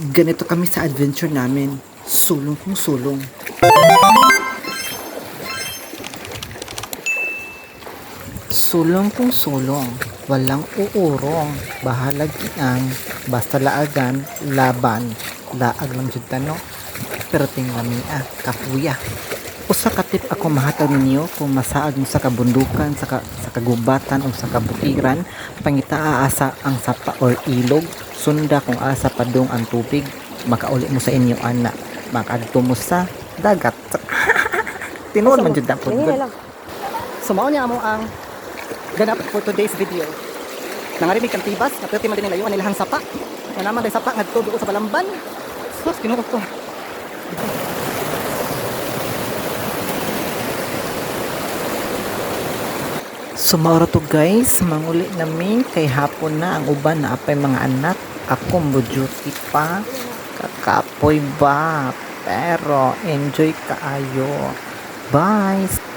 Ganito kami sa adventure namin. Sulong kung sulong. Sulong kung sulong. Walang uurong. Bahalag iang. Basta laagan, laban. Laag lang jud tano. Pero tingnan kapuya. Usa ka tip ako mahatag ninyo kung masaag mo sa kabundukan, sa kagubatan o sa kabutiran, pangita aasa ang sapa or ilog, sunda kung asa padung ang tubig, makauli mo sa inyo ana, makadto mo sa dagat. Tinuod man jud dapat. So mao niya amo ang ganap for today's video. Nangarimig kang tibas, na pwede man din nilayuan nilahang sapa. Na naman day sapa ngadto sa Balamban. Sus tinuod ko. So mauro to guys, manguli namin kay hapon na ang uban na apay mga anak. Ako mo duty pa, kakapoy ba? Pero enjoy kaayo. Bye!